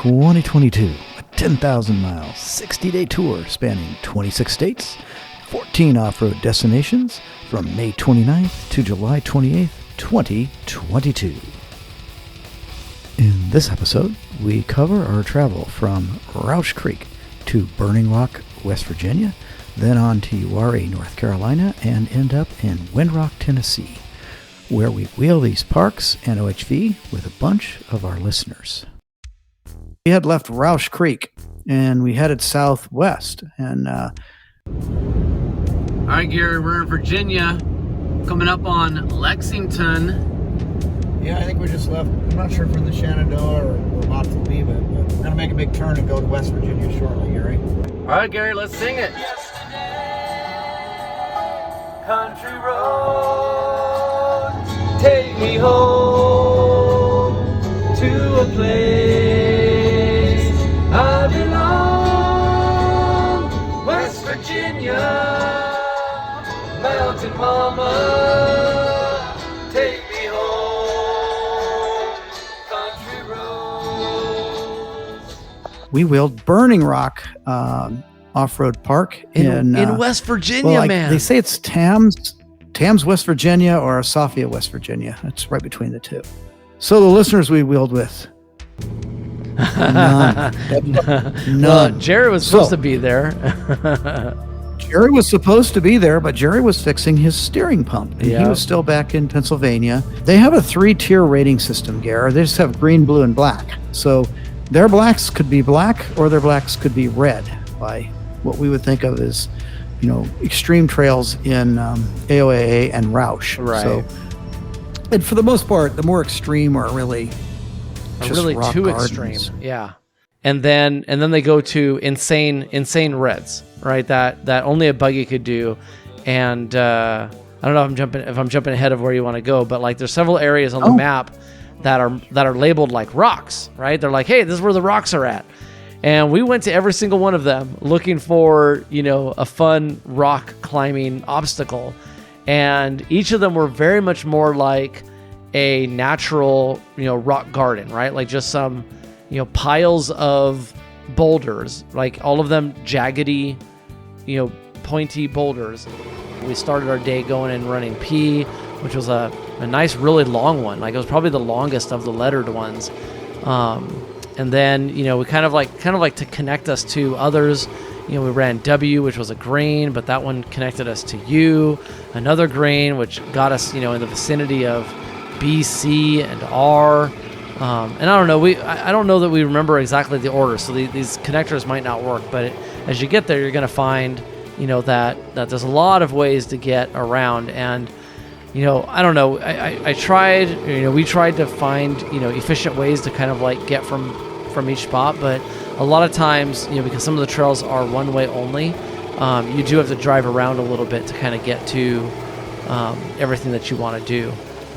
2022, a 10,000-mile, 60-day tour spanning 26 states, 14 off-road destinations from May 29th to July 28th, 2022. In this episode, we cover our travel from Rausch Creek to Burning Rock, West Virginia, then on to Uwharrie, North Carolina, and end up in Windrock, Tennessee, where we wheel these parks and OHV with a bunch of our listeners. We had left Rausch Creek, and we headed southwest, and all right, Gary, we're in Virginia, coming up on Lexington. yeah, I think we just left. I'm not sure if we're in the Shenandoah or we're about to leave it, but we're going to make a big turn and go to West Virginia shortly, Gary. All right, Gary, let's sing it. Country road, take me home to a place I belong. West Virginia, mountain mama, take me home. Country roads. We wheeled Burning Rock off-road park in West Virginia, man. They say it's Tams, West Virginia, or Asafia, West Virginia. It's right between the two. So the listeners we wheeled with, none. Well, Jerry was supposed to be there. Jerry was supposed to be there, but Jerry was fixing his steering pump. And he was still back in Pennsylvania. They have a 3-tier rating system, Gary. They just have green, blue, and black. So their blacks could be black or their blacks could be red by what we would think of as, extreme trails in AOAA and Rausch. Right. So, and for the most part, the more extreme are really just rock too gardens. extreme. Yeah. And then they go to insane reds, right? That only a buggy could do. And I don't know if I'm jumping ahead of where you want to go, but like there's several areas on the map that are labeled like rocks, right? They're like, hey, this is where the rocks are at. And we went to every single one of them looking for, a fun rock climbing obstacle. And each of them were very much more like a natural, rock garden, right? Like just some, piles of boulders, like all of them jaggedy, pointy boulders. We started our day going and running P, which was a nice, really long one. Like it was probably the longest of the lettered ones. And then, we kind of like to connect us to others. We ran W, which was a green, but that one connected us to U, another green, which got us, in the vicinity of B, C, and R. And I don't know, I don't know that we remember exactly the order, so these connectors might not work. But as you get there, you're going to find, that there's a lot of ways to get around. And I don't know. I tried. We tried to find efficient ways to kind of like get from each spot, but a lot of times because some of the trails are one way only, you do have to drive around a little bit to kind of get to everything that you want to do.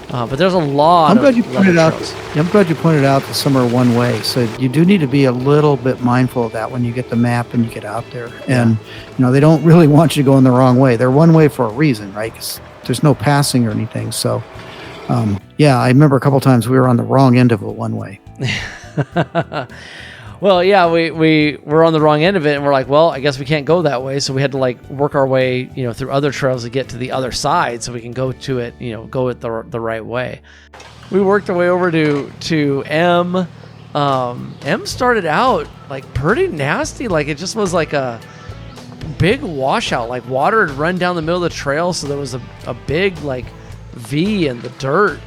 But there's a lot. I'm glad you pointed out that some are one way. So you do need to be a little bit mindful of that when you get the map and you get out there. And they don't really want you going the wrong way. They're one way for a reason, right? 'Cause there's no passing or anything. So, I remember a couple times we were on the wrong end of a one-way. Well, yeah, we were on the wrong end of it, and we're like, well, I guess we can't go that way. So we had to like work our way, through other trails to get to the other side so we can go to it, go it the right way. We worked our way over to M. M started out like pretty nasty. Like it just was like a big washout, like water had run down the middle of the trail, so there was a big like V in the dirt,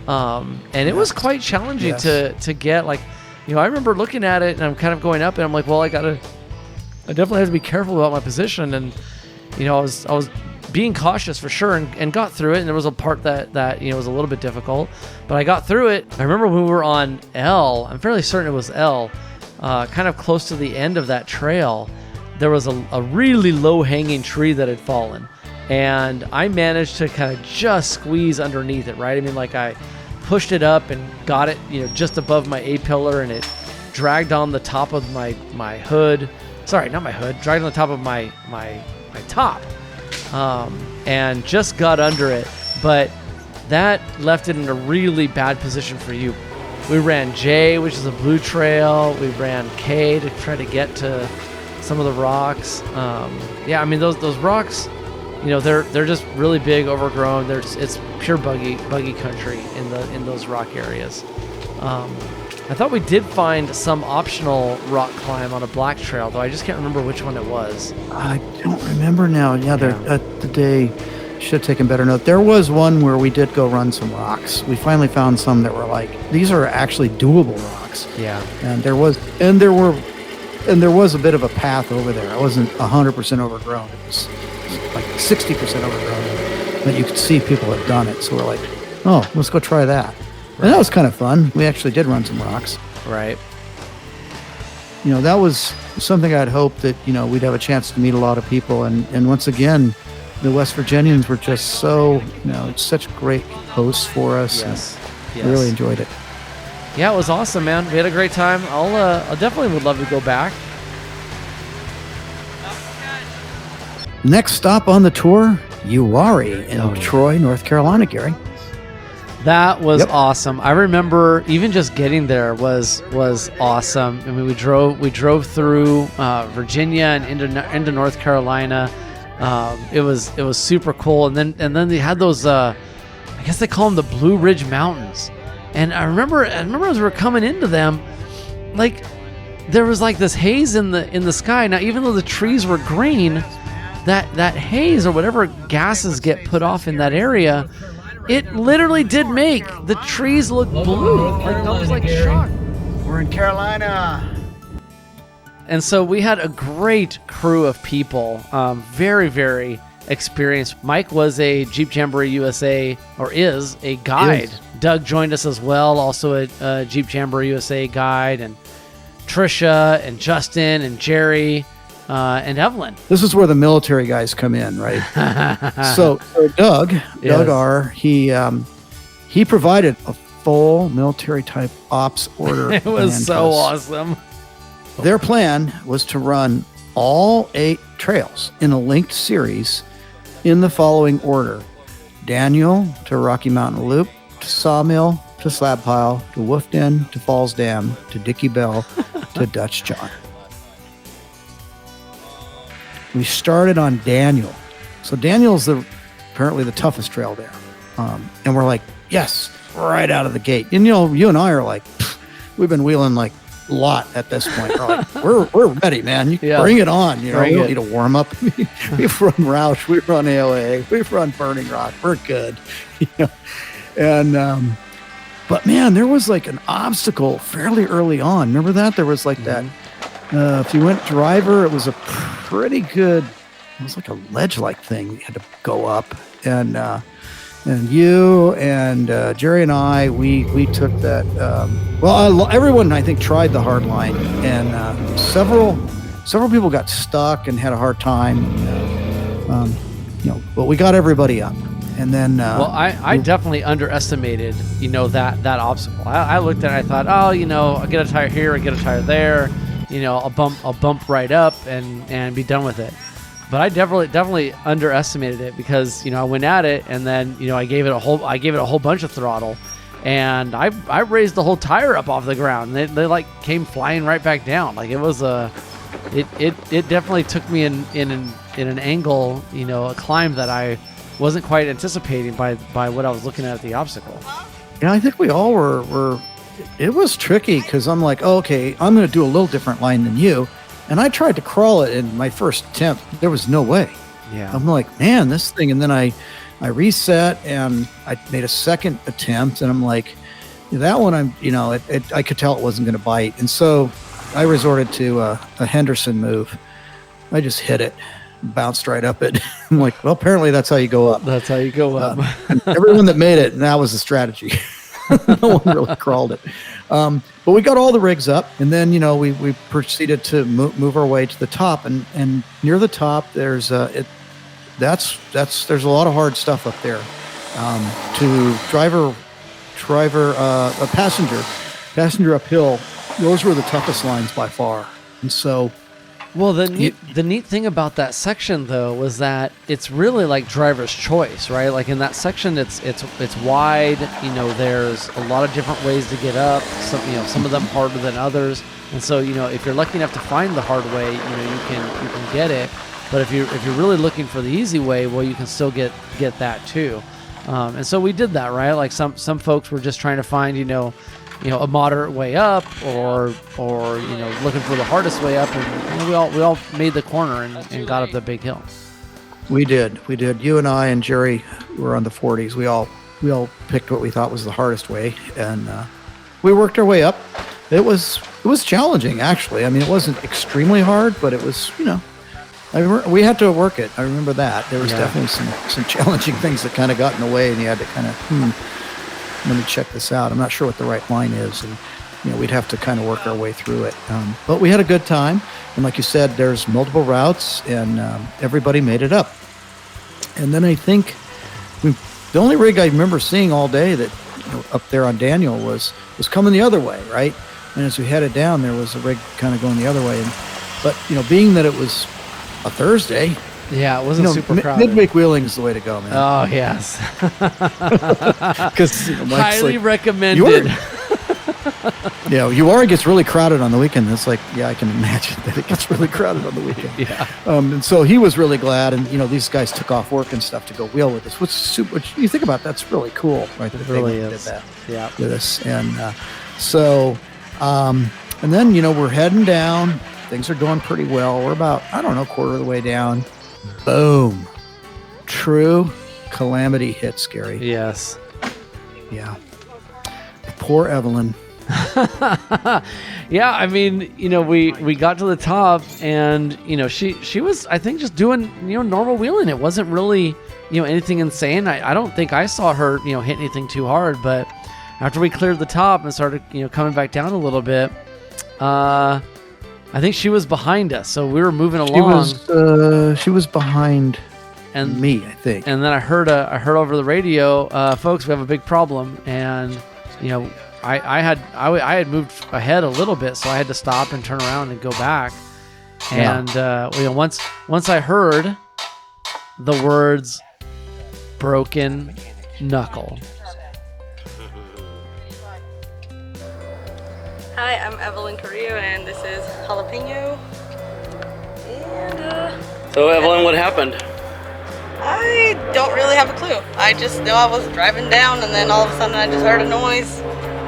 and it was quite challenging to get. Like I remember looking at it and I'm kind of going up and I'm like, well, I definitely have to be careful about my position. And I was being cautious for sure, and got through it. And there was a part that was a little bit difficult, but I got through it. I remember when we were on L, I'm fairly certain it was L, kind of close to the end of that trail, there was a really low-hanging tree that had fallen, and I managed to kind of just squeeze underneath it, right? I mean, like I pushed it up and got it, just above my A-pillar, and it dragged on the top of my hood. Sorry, not my hood. Dragged on the top of my top, and just got under it. But that left it in a really bad position for you. We ran J, which is a blue trail. We ran K to try to get to some of the rocks. Yeah, I mean those rocks, you know, they're just really big, overgrown. It's pure buggy country in those rock areas. I thought we did find some optional rock climb on a black trail, though I just can't remember which one it was. I don't remember now. Yeah, the day should have taken better note. There was one where we did go run some rocks. We finally found some that were like, these are actually doable rocks. Yeah. And there was a bit of a path over there. It wasn't 100% overgrown. It was like 60% overgrown. But you could see people had done it. So we're like, oh, let's go try that. And that was kind of fun. We actually did run some rocks. Right. You know, that was something I'd hoped that, you know, we'd have a chance to meet a lot of people. And once again, the West Virginians were just so, you know, such great hosts for us. Yes. I really enjoyed it. Yeah, it was awesome, man. We had a great time. I definitely would love to go back. Next stop on the tour, Uwharrie in Troy, North Carolina, Gary. That was awesome. I remember even just getting there was awesome. I mean, we drove through Virginia and into North Carolina. It was super cool. And then they had those I guess they call them the Blue Ridge Mountains. And I remember as we were coming into them, like there was like this haze in the sky. Now, even though the trees were green, that haze or whatever gases get put off in that area, it literally did make the trees look blue. Like I was like shocked. We're in Carolina. And so we had a great crew of people, very, very experienced. Mike was a Jeep Jamboree USA, or is a guide. Doug joined us as well, also a Jeep Jamboree USA guide, and Trisha and Justin and Jerry and Evelyn. This is where the military guys come in, right? so Doug R, he provided a full military type ops order. It was so awesome. Their plan was to run all 8 trails in a linked series in the following order: Daniel to Rocky Mountain Loop, to Sawmill, to Slab Pile, to Wolf Den, to Falls Dam, to Dickey Bell, to Dutch John. We started on Daniel. So Daniel's apparently the toughest trail there. And we're like, yes, right out of the gate. And, you know, you and I are like, we've been wheeling like a lot at this point. We're like, we're ready, man. You bring it on. You know, we don't need to warm up. We've run Roush. We've run AOA. We've run Burning Rock. We're good. You know? And, but man, there was like an obstacle fairly early on. Remember that? There was like that. If you went driver, it was a pretty good, it was like a ledge-like thing you had to go up. And you and Jerry and I, we took that. Everyone, I think, tried the hard line. And several people got stuck and had a hard time. You know, but we got everybody up. And then, I definitely underestimated, you know, that obstacle. I looked at it, I thought, oh, you know, I'll get a tire here, I'll get a tire there. You know, I'll bump right up and be done with it. But I definitely underestimated it because, you know, I went at it and then, you know, I gave it a whole bunch of throttle, and I raised the whole tire up off the ground. They like came flying right back down. Like it was it definitely took me in an angle, you know, a climb that I wasn't quite anticipating by what I was looking at the obstacle. Yeah, I think we all were. It was tricky because I'm like, oh, okay, I'm going to do a little different line than you. And I tried to crawl it in my first attempt. There was no way. Yeah. I'm like, man, this thing. And then I reset and I made a second attempt. And I'm like, that one, I could tell it wasn't going to bite. And so I resorted to a Henderson move. I just hit it, bounced right up it. I'm like, well, apparently that's how you go up. That's how you go up. Everyone that made it, and that was the strategy. No one really crawled it. But we got all the rigs up, and then, you know, we proceeded to move our way to the top, and near the top there's there's a lot of hard stuff up there. To passenger uphill, those were the toughest lines by far. And so Well, the neat thing about that section though was that it's really like driver's choice, right? Like in that section, it's wide. There's a lot of different ways to get up. Some of them harder than others. And so if you're lucky enough to find the hard way, you can get it. But if you're really looking for the easy way, well, you can still get that too. And so we did that, right? Like some folks were just trying to find a moderate way up, or looking for the hardest way up, and we all made the corner and got up the big hill. We did. You and I and Jerry were on the 40s. We all picked what we thought was the hardest way, and we worked our way up. It was challenging, actually. I mean, it wasn't extremely hard, but it was we had to work it. I remember that there was definitely some challenging things that kind of got in the way, and you had to kind of let me check this out. I'm not sure what the right line is, and we'd have to kind of work our way through it. But we had a good time, and like you said, there's multiple routes, and everybody made it up. And then I think the only rig I remember seeing all day that up there on Daniel was coming the other way, right? And as we headed down, there was a rig kind of going the other way. But being that it was a Thursday. Yeah, it wasn't super crowded. Midweek wheeling is the way to go, man. Oh, yes. Because highly recommended. Uwharrie gets really crowded on the weekend. It's like, I can imagine that it gets really crowded on the weekend. Yeah. And so he was really glad, and these guys took off work and stuff to go wheel with us. Which you think about, that's really cool, right? That it really did is. that with us, and and then we're heading down. Things are going pretty well. We're about quarter of the way down. Boom. True calamity hit, Scary. Yes. Yeah. Poor Evelyn. Yeah, I mean, we got to the top, and she was, I think, just doing normal wheeling. It wasn't really anything insane. I don't think I saw her hit anything too hard, but after we cleared the top and started coming back down a little bit, I think she was behind us, so we were moving along. She was behind me, I think. And then I heard over the radio, folks, we have a big problem, and I had moved ahead a little bit, so I had to stop and turn around and go back. Yeah. And once I heard the words "broken knuckle." Hi, I'm Evelyn Carrillo, and this is Jalapeno. And so Evelyn, what happened? I don't really have a clue. I just know I was driving down, and then all of a sudden I just heard a noise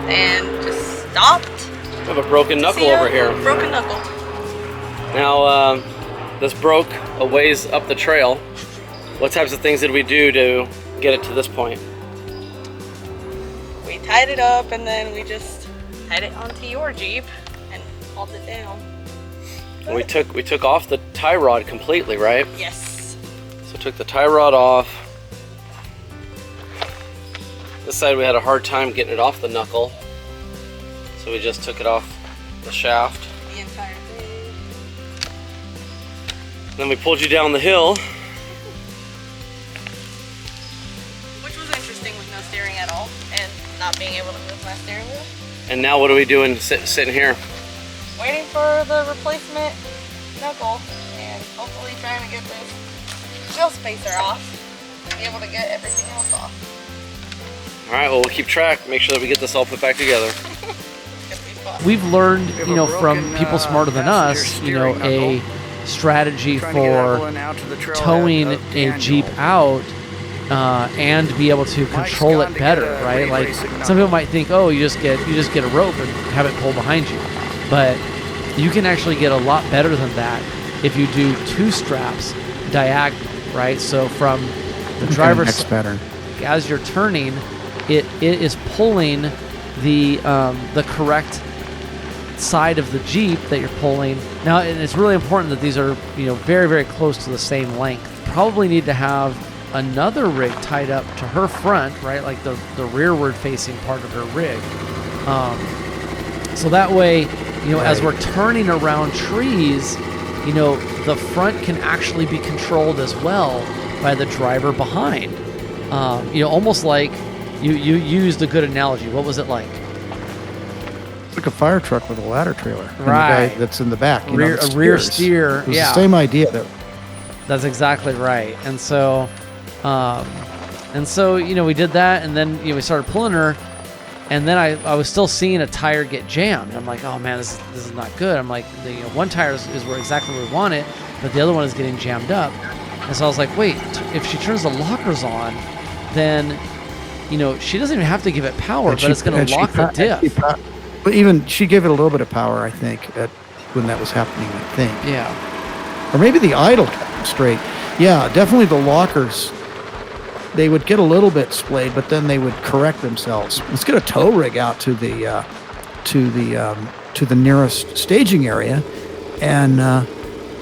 and just stopped. We have a broken knuckle over here. Broken knuckle. Now, this broke a ways up the trail. What types of things did we do to get it to this point? We tied it up, and then we just tied it onto your Jeep and hauled it down. And we took off the tie rod completely, right? Yes. So took the tie rod off. This side we had a hard time getting it off the knuckle, so we just took it off the shaft. The entire thing. Then we pulled you down the hill. Which was interesting with no steering at all and not being able to move my steering wheel. And now what are we doing sitting here? Waiting for the replacement knuckle and hopefully trying to get this wheel spacer off to be able to get everything else off. All right, well, we'll keep track, make sure that we get this all put back together. We've learned, from people smarter than us, a strategy for towing a Jeep out and be able to control it better, right? Like some people might think, oh, you just get a rope and have it pull behind you, but you can actually get a lot better than that if you do two straps diagonal, right? So from the driver's side, as you're turning, it is pulling the correct side of the Jeep that you're pulling. Now, and it's really important that these are very, very close to the same length. Probably need to have another rig tied up to her front, right? Like the rearward facing part of her rig. So that way, as we're turning around trees, the front can actually be controlled as well by the driver behind. Almost like you used a good analogy. What was it like? like a fire truck with a ladder trailer. And Right. the guy that's in the back. A rear steer. It was yeah. the same idea. That's exactly right. And so, we did that, and then we started pulling her, and then I was still seeing a tire get jammed. I'm like, oh man, this is not good. I'm like, one tire is where exactly where we want it, but the other one is getting jammed up. And so I was like, wait, if she turns the lockers on, then she doesn't even have to give it power, but it's going to lock the diff. But even she gave it a little bit of power, I think, when that was happening. I think. Yeah. Or maybe the idle kept straight. Yeah, definitely the lockers. They would get a little bit splayed, but then they would correct themselves. Let's get a tow rig out to the nearest staging area, and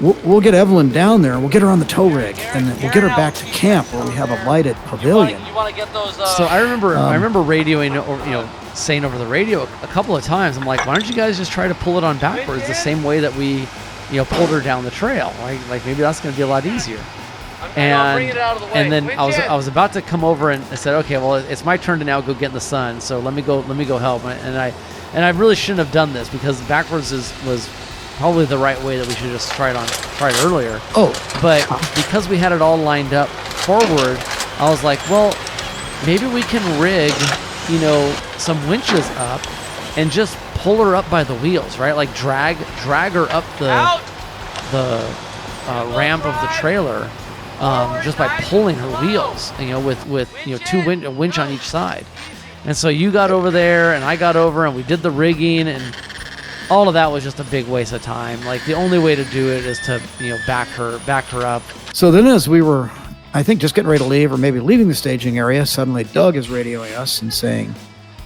we'll get Evelyn down there. We'll get her on the tow rig, and then we'll get her back to camp where we have a lighted pavilion. You want to get those? So I remember radioing, or saying over the radio a couple of times. I'm like, why don't you guys just try to pull it on backwards the same way that we, pulled her down the trail? Like maybe that's going to be a lot easier. And then I was about to come over, and I said, okay, well, it's my turn to now go get in the sun. So let me go help. And I really shouldn't have done this, because backwards was probably the right way, that we should just try it earlier. Oh, but because we had it all lined up forward, I was like, well, maybe we can rig, some winches up and just pull her up by the wheels, right? Like drag her up the ramp of the trailer, just by pulling her wheels, with two winch on each side. And so you got over there, and I got over, and we did the rigging, and all of that was just a big waste of time. Like, the only way to do it is to, back her up. So then, as we were, I think, just getting ready to leave, or maybe leaving the staging area, suddenly Doug is radioing us and saying,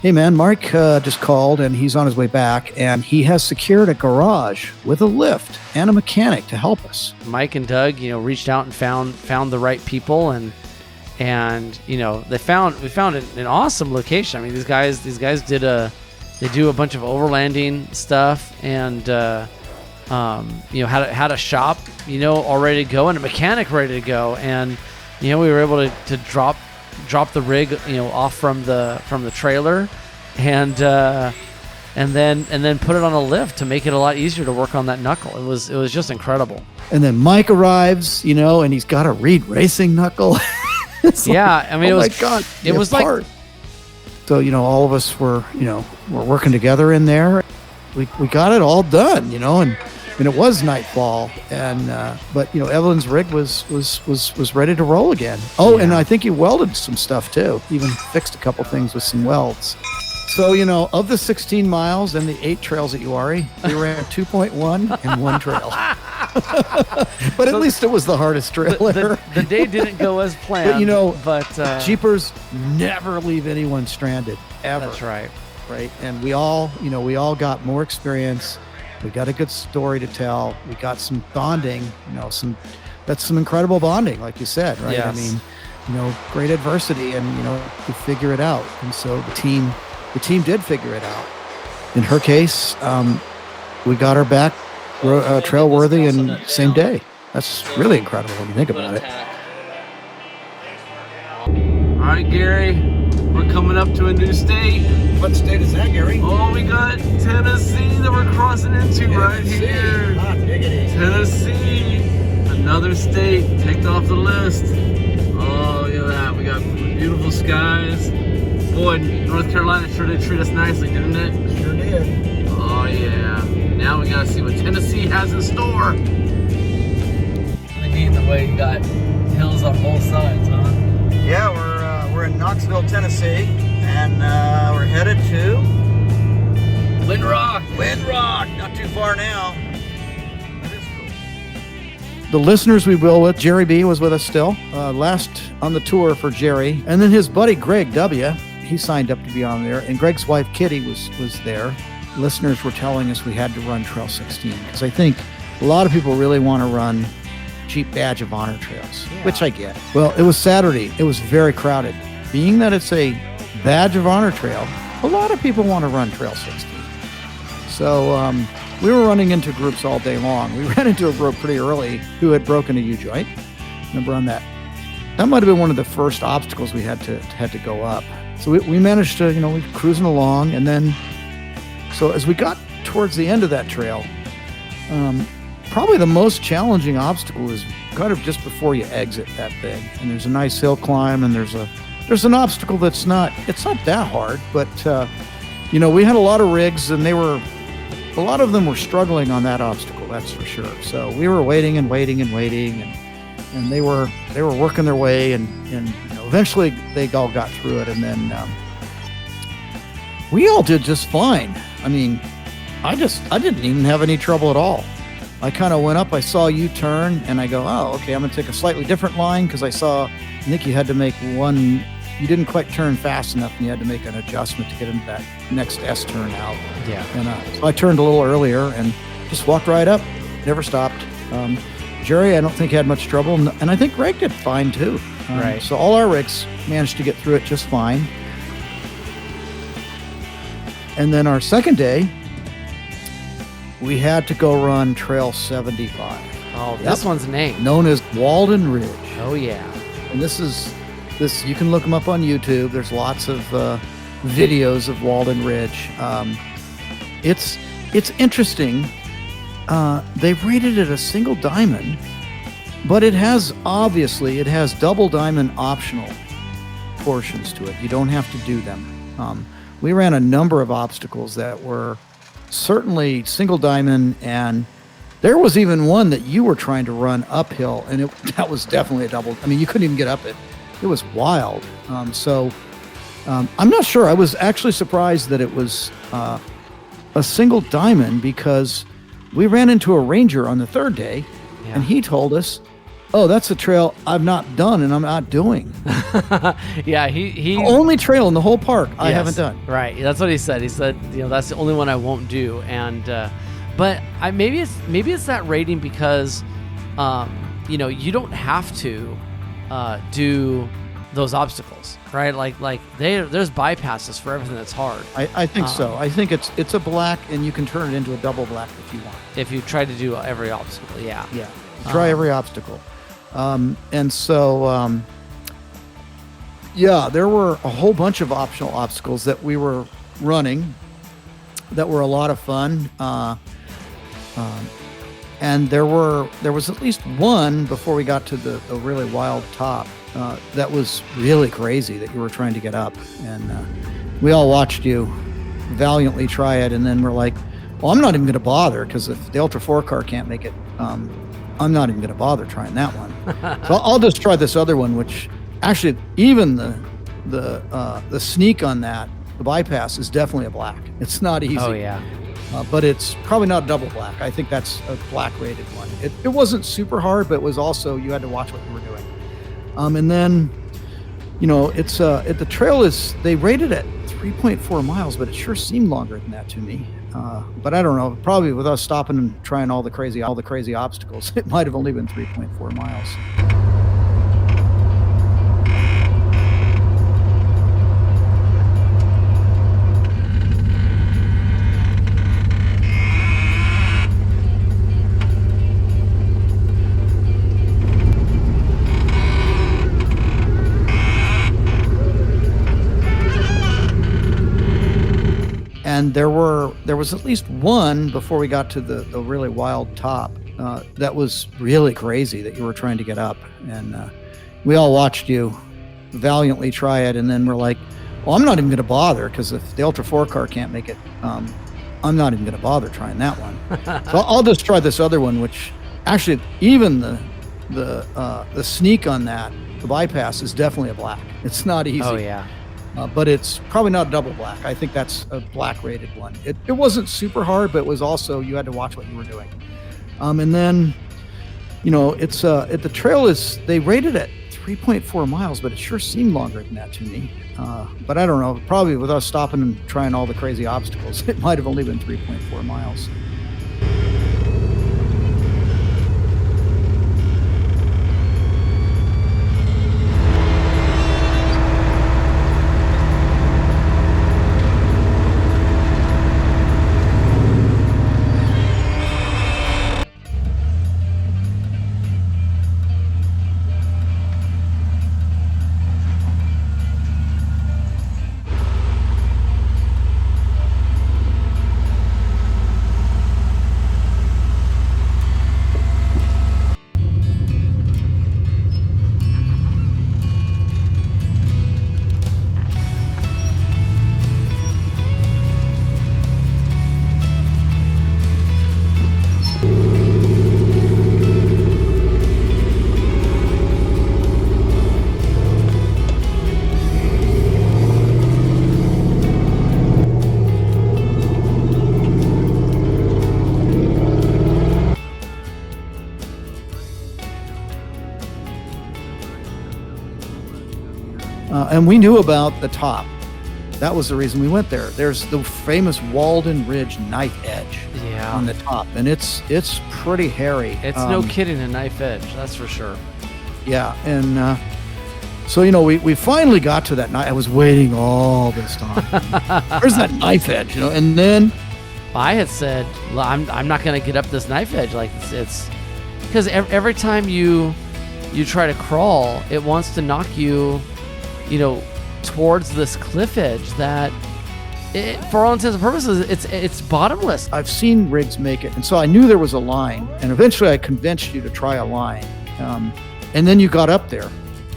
hey man, Mark just called, and he's on his way back, and he has secured a garage with a lift and a mechanic to help us. Mike and Doug, reached out and found the right people, and we found an awesome location. I mean, these guys they do a bunch of overlanding stuff, and had a shop, all ready to go, and a mechanic ready to go, and we were able to drop the rig, off from the trailer, and then put it on a lift to make it a lot easier to work on that knuckle. It was just incredible. And then Mike arrives, and he's got a Reed Racing knuckle. Yeah, I mean, oh my God, it was like. So all of us were we're working together in there. We got it all done, and it was nightfall, and but Evelyn's rig was ready to roll again. Oh, yeah. And I think he welded some stuff too. Even fixed a couple things with some welds. So of the 16 miles and the 8 trails at Uwharrie, we ran 2.1 and 1 trail. But at least it was the hardest trail ever. The day didn't go as planned. But Jeepers never leave anyone stranded, ever. That's right. Right, and we all got more experience. We got a good story to tell. We got some bonding, that's some incredible bonding, like you said, right? Yes. I mean, great adversity, and you figure it out. And so the team did figure it out. In her case, we got her back trail worthy and same day. That's really incredible when you think about it. All right, Gary, we're coming up to a new state. What state is that, Gary? Oh, we got Tennessee that we're crossing into right here. Tennessee, another state ticked off the list. Oh, look at that. We got beautiful skies. Boy, North Carolina sure did treat us nicely, didn't it? Sure did. Oh, yeah. Now we got to see what Tennessee has in store. Really neat the way you got hills on both sides, huh? Yeah, we're in Knoxville, Tennessee, and we're headed to Windrock. Not too far now. That is cool. The listeners we will with, Jerry B was with us still, last on the tour for Jerry, and then his buddy Greg W. He signed up to be on there, and Greg's wife Kitty was there. Listeners were telling us we had to run Trail 16 because I think a lot of people really want to run Jeep Badge of Honor trails, which I get. Well, it was Saturday. It was very crowded. Being that it's a Badge of Honor trail, a lot of people want to run Trail 16. So we were running into groups all day long. We ran into a group pretty early who had broken a U-joint. Remember on that? That might have been one of the first obstacles we had to go up. So we managed to, we were cruising along, and then So as we got towards the end of that trail, probably the most challenging obstacle is kind of just before you exit that thing. And there's a nice hill climb, and there's an obstacle that's not that hard, but we had a lot of rigs, and a lot of them were struggling on that obstacle, that's for sure. So we were waiting, and they were working their way, and eventually they all got through it, and then we all did just fine. I mean, I didn't even have any trouble at all. I kind of went up, I saw you turn, and I go, oh, okay, I'm going to take a slightly different line, because I think you had to make one, you didn't quite turn fast enough, and you had to make an adjustment to get into that next S turn out. Yeah. And so I turned a little earlier and just walked right up, never stopped. Jerry, I don't think had much trouble, and I think Greg did fine too. Right. So all our rigs managed to get through it just fine. And then our second day, we had to go run Trail 75. Oh, this one's named. Known as Walden Ridge. Oh, yeah. And this, you can look them up on YouTube. There's lots of videos of Walden Ridge. It's interesting. They've rated it a single diamond, but it has double diamond optional portions to it. You don't have to do them. We ran a number of obstacles that were certainly single diamond, and there was even one that you were trying to run uphill, and that was definitely a double. I mean, you couldn't even get up it. It was wild. I'm not sure. I was actually surprised that it was a single diamond, because we ran into a ranger on the third day, and he told us, oh, that's a trail I've not done and I'm not doing. Yeah, he the only trail in the whole park I haven't done. Right, that's what he said. He said, that's the only one I won't do. And but maybe it's that rating because you don't have to do those obstacles, right? Like there's bypasses for everything that's hard. I think so. I think it's a black, and you can turn it into a double black if you want. If you try to do every obstacle, yeah. Try every obstacle. There were a whole bunch of optional obstacles that we were running that were a lot of fun. And there was at least one before we got to the really wild top that was really crazy that you were trying to get up. And we all watched you valiantly try it, and then we're like, well, I'm not even going to bother, because if the Ultra 4 car can't make it, I'm not even going to bother trying that one. So I'll just try this other one, which actually even the sneak on that, the bypass, is definitely a black. It's not easy. Oh, yeah. But it's probably not a double black. I think that's a black rated one. It wasn't super hard, but it was also, you had to watch what you were doing. And then, it's the trail they rated it 3.4 miles, but it sure seemed longer than that to me. But I don't know, probably with us stopping and trying all the crazy obstacles, it might have only been 3.4 miles. And there was at least one before we got to the really wild top that was really crazy that you were trying to get up. And we all watched you valiantly try it, and then we're like, well, I'm not even going to bother, because if the Ultra 4 car can't make it, I'm not even going to bother trying that one. So I'll just try this other one, which actually even the sneak on that, the bypass, is definitely a black. It's not easy. Oh, yeah. But it's probably not a double black. I think that's a black rated one. It wasn't super hard, but it was also, you had to watch what you were doing. And then, the trail they rated it 3.4 miles, but it sure seemed longer than that to me. But I don't know, probably with us stopping and trying all the crazy obstacles, it might have only been 3.4 miles. And we knew about the top. That was the reason we went there. There's the famous Walden Ridge knife edge on the top, and it's pretty hairy. It's no kidding a knife edge, that's for sure. Yeah, and so we finally got to that knife. I was waiting all this time. Where's that knife edge? And then I had said, I'm not going to get up this knife edge. Like it's because every time you try to crawl, it wants to knock you, towards this cliff edge that, for all intents and purposes, it's bottomless. I've seen rigs make it, and so I knew there was a line, and eventually I convinced you to try a line, and then you got up there,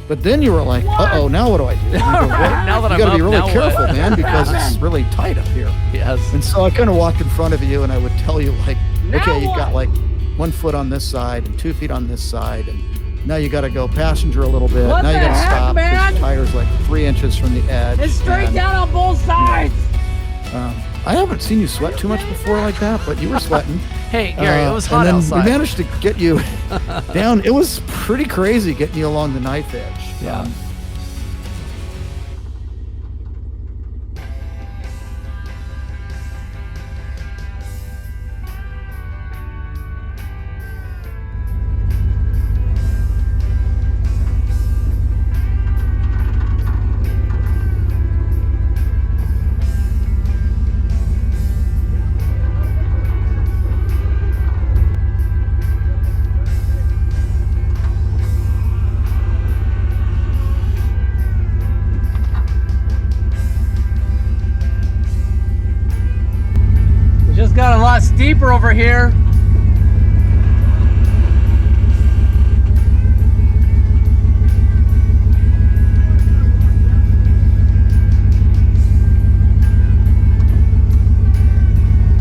but then you were like, "Uh-oh, now what do I do?" You got to be really careful, man, because it's really tight up here. Yes. And so I kind of walked in front of you, and I would tell you, like, "Okay, you've got like 1 foot on this side and 2 feet on this side, and now you got to go passenger a little bit. Now you got to stop because the tire's like 3 inches from the edge. It's straight down on both sides." I haven't seen you sweat too much before like that, but you were sweating. Hey, Gary, it was hot and then outside. We managed to get you down. It was pretty crazy getting you along the knife edge. Yeah. Got a lot steeper over here.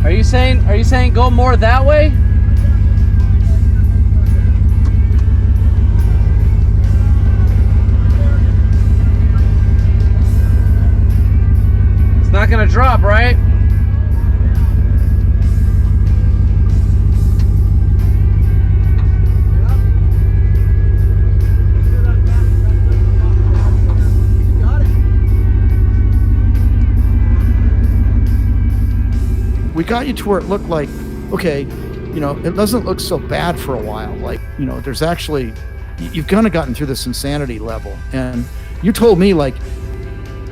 Are you saying go more that way? It's not gonna drop, right? We got you to where it looked like, okay, it doesn't look so bad for a while. Like, there's actually, you've kind of gotten through this insanity level. And you told me, like,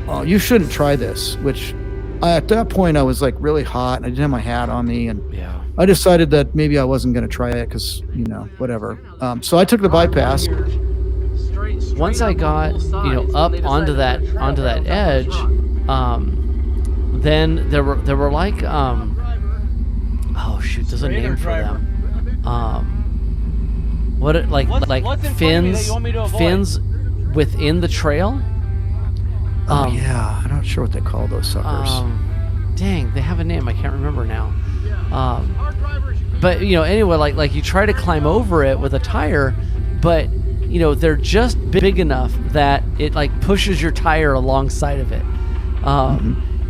oh, you shouldn't try this, which at that point I was like really hot and I didn't have my hat on me. And I decided that maybe I wasn't going to try it because, whatever. So I took the bypass. Once I got, up onto that edge, then there were like, oh shoot, there's a name for them. Fins within the trail. I'm not sure what they call those suckers. Dang, they have a name. I can't remember now. But anyway, like you try to climb over it with a tire, but they're just big enough that it like pushes your tire alongside of it.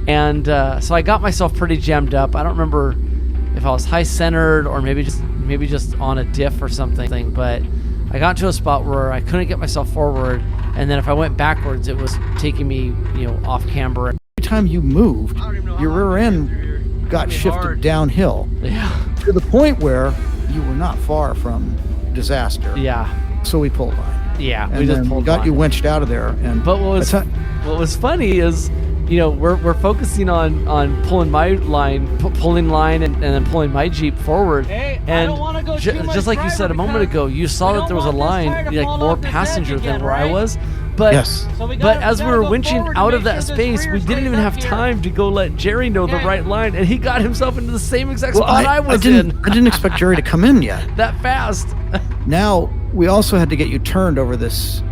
And so I got myself pretty jammed up. I don't remember if I was high centered or maybe just on a diff or something, but I got to a spot where I couldn't get myself forward, and then if I went backwards, it was taking me, off camber. Every time you moved, your rear end got shifted downhill. Yeah. To the point where you were not far from disaster. Yeah. So we pulled line. Yeah, and we just then pulled got line. You winched out of there. And but what was funny is, we're focusing on pulling my line, pulling line, and then pulling my Jeep forward. Hey, and I don't wanna go just like you said a moment ago, you saw that there was a line, like more passenger than where I was. But yes. But as we were winching out of that space, we didn't even have time to go let Jerry know the right line, and he got himself into the same exact spot I was in. I didn't expect Jerry to come in yet. That fast. Now we also had to get you turned over this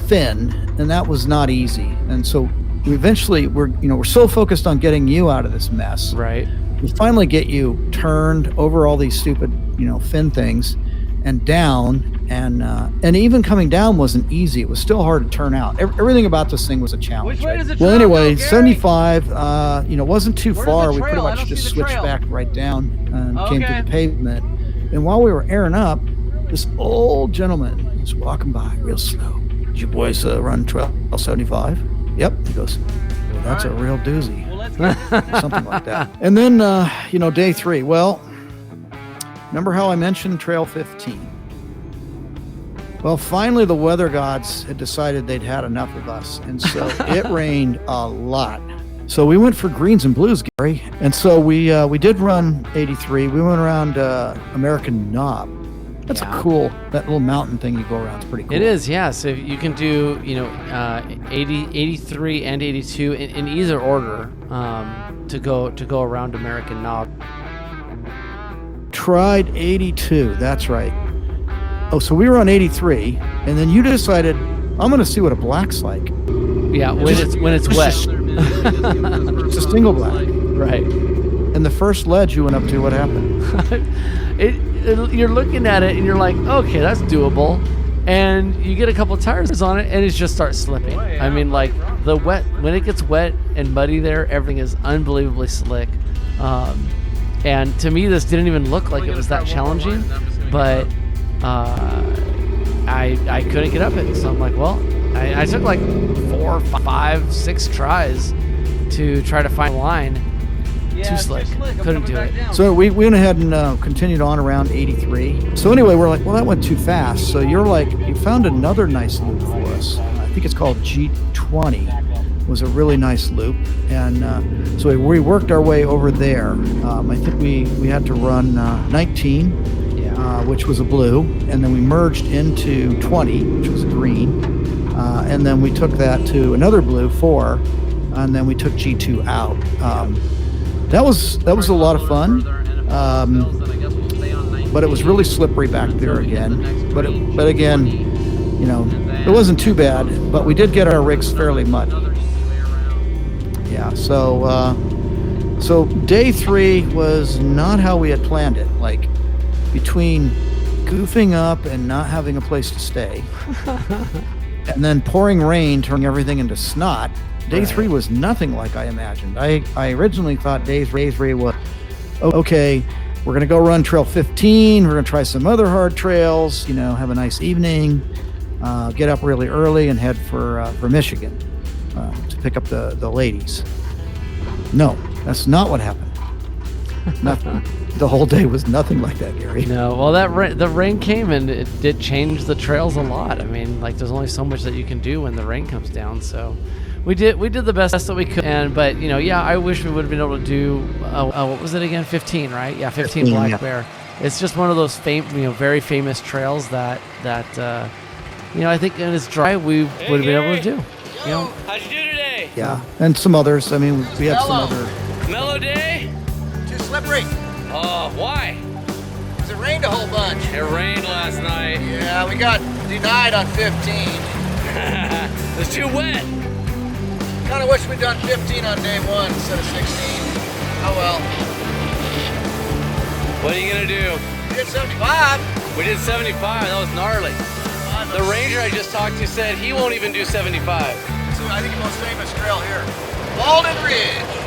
fin, and that was not easy. And so we eventually we're so focused on getting you out of this mess. Right. We finally get you turned over all these stupid fin things and down, and even coming down wasn't easy. It was still hard to turn out. Everything about this thing was a challenge. Which way does the Well, trail anyway, go, Gary? 75, wasn't too Where's far. the We pretty trail? I much don't just see the switched trail. back right down and came to Okay. the pavement. And while we were airing up, this old gentleman was walking by real slow. did you boys run Trail 75? Yep. He goes, well, that's a real doozy. Well, let's get Something like that. And then, day 3. Well, remember how I mentioned Trail 15? Well, finally the weather gods had decided they'd had enough of us. And so it rained a lot. So we went for greens and blues, Gary. And so we did run 83. We went around American Knob. That's a cool, that little mountain thing you go around. It's pretty cool. It is, yeah. So you can do, 83 and 82 in either order to go around American Knob. Tried 82. That's right. Oh, so we were on 83, and then you decided, I'm going to see what a black's like. Yeah, when it's wet. It's a single black. Right. And the first ledge you went up to, what happened? You're looking at it and you're like, okay, that's doable. And you get a couple tires on it and it just starts slipping. I mean, like when it gets wet and muddy there, everything is unbelievably slick. And to me, this didn't even look like it was that challenging, but I couldn't get up it. So I'm like, well, I took like 4, 5, 6 tries to try to find a line. Too slick. Couldn't do it. So we went ahead and continued on around 83. So anyway, we're like, well, that went too fast. So you're like, you found another nice loop for us. I think it's called G20. It was a really nice loop. And so we worked our way over there. I think we had to run 19, which was a blue. And then we merged into 20, which was a green. And then we took that to another blue, 4. And then we took G2 out. That was a lot of fun, but it was really slippery back there again. But again, it wasn't too bad. But we did get our rigs fairly muddy. Yeah. So day 3 was not how we had planned it. Like between goofing up and not having a place to stay, and then pouring rain, turning everything into snot. Day 3 was nothing like I imagined. I originally thought day 3 was, okay, we're going to go run Trail 15. We're going to try some other hard trails, have a nice evening, get up really early and head for Michigan to pick up the ladies. No, that's not what happened. Nothing. The whole day was nothing like that, Gary. No, well, the rain came and it did change the trails a lot. I mean, like there's only so much that you can do when the rain comes down, so... We did the best that we could, but I wish we would have been able to do what was it again? 15, right? Yeah, 15 Black Bear. It's just one of those very famous trails that I think when it's dry we would have been able to do. How'd you do today? Yeah, and some others. I mean, we had some other. Mellow day? Too slippery. Oh, why? Because it rained a whole bunch. It rained last night. Yeah, we got denied on 15. It was too wet. Kind of wish we'd done 15 on day 1 instead of 16. Oh well. What are you gonna do? We did 75. We did 75. That was gnarly. The ranger I just talked to said he won't even do 75. So I think the most famous trail here, Walden Ridge.